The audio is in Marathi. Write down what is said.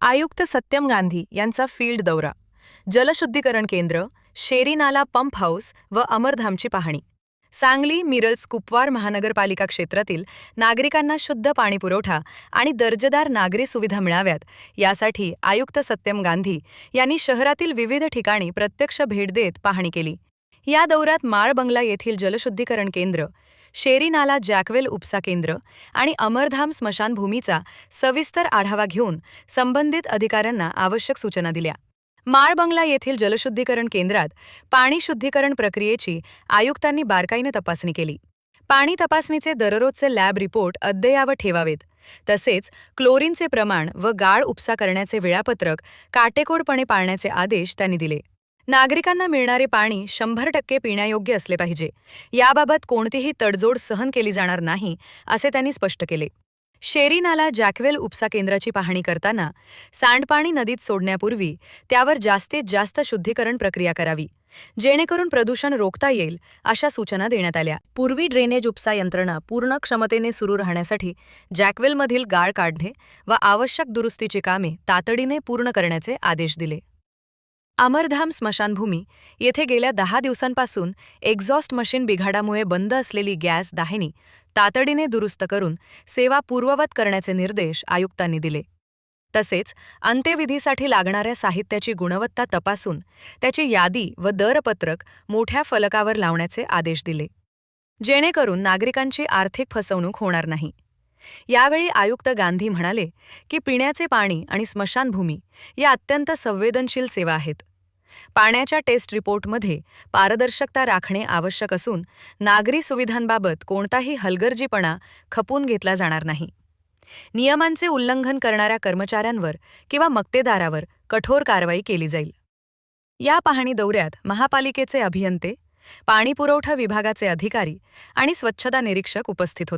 आयुक्त सत्यम गांधी यांचा फील्ड दौरा, जलशुद्धीकरण केंद्र, शेरी नाला पंप हाऊस व अमरधामची पाहणी. सांगली, मिरज, कुपवार महानगरपालिका क्षेत्रातील नागरिकांना शुद्ध पाणीपुरवठा आणि दर्जेदार नागरी सुविधा मिळाव्यात यासाठी आयुक्त सत्यम गांधी यांनी शहरातील विविध ठिकाणी प्रत्यक्ष भेट देत पाहणी केली. या दौऱ्यात माळ बंगला येथील जलशुद्धीकरण केंद्र, शेरी नाला जॅकवेल उपसा केंद्र आणि अमरधाम स्मशानभूमीचा सविस्तर आढावा घेऊन संबंधित अधिकाऱ्यांना आवश्यक सूचना दिल्या. माळ बंगला येथील जलशुद्धीकरण केंद्रात पाणी शुद्धीकरण प्रक्रियेची आयुक्तांनी बारकाईने तपासणी केली. पाणी तपासणीचे दररोजचे लॅब रिपोर्ट अद्ययावत ठेवावेत. तसेच क्लोरीनचे प्रमाण व गाळ उपसा करण्याचे वेळापत्रक काटेकोरपणे पाळण्याचे आदेश त्यांनी दिले. नागरिकांना मिळणारे पाणी 100% पिण्यायोग्य असले पाहिजे. याबाबत कोणतीही तडजोड सहन केली जाणार नाही, असे त्यांनी स्पष्ट केले. शेरी नाला जॅकवेल उपसा केंद्राची पाहणी करताना सांडपाणी नदीत सोडण्यापूर्वी त्यावर जास्तीत जास्त शुद्धीकरण प्रक्रिया करावी, जेणेकरून प्रदूषण रोखता येईल, अशा सूचना देण्यात आल्या. पूर्वी ड्रेनेज उपसा यंत्रणा पूर्ण क्षमतेने सुरू राहण्यासाठी जॅकवेलमधील गाळ काढणे व आवश्यक दुरुस्तीची कामे तातडीने पूर्ण करण्याचे आदेश दिले. अमरधाम स्मशानभूमी येथे गेल्या 10 दिवसांपासून एक्झॉस्ट मशीन बिघाडामुळे बंद असलेली गॅस दाहिनी तातडीने दुरुस्त करून सेवा पूर्ववत करण्याचे निर्देश आयुक्तांनी दिले. तसेच अंत्यविधीसाठी लागणाऱ्या साहित्याची गुणवत्ता तपासून त्याची यादी व दरपत्रक मोठ्या फलकावर लावण्याचे आदेश दिले, जेणेकरून नागरिकांची आर्थिक फसवणूक होणार नाही. यावेळी आयुक्त गांधी म्हणाले की पिण्याचे पाणी आणि स्मशानभूमी या अत्यंत संवेदनशील सेवा आहेत. पाण्याच्या टेस्ट रिपोर्टमध्ये पारदर्शकता राखणे आवश्यक असून नागरी सुविधांबाबत कोणताही हलगर्जीपणा खपून घेतला जाणार नाही. नियमांचे उल्लंघन करणाऱ्या कर्मचाऱ्यांवर किंवा मक्तेदारावर कठोर कारवाई केली जाईल. या पाहणी दौऱ्यात महापालिकेचे अभियंते, पाणीपुरवठा विभागाचे अधिकारी आणि स्वच्छता निरीक्षक उपस्थित होते.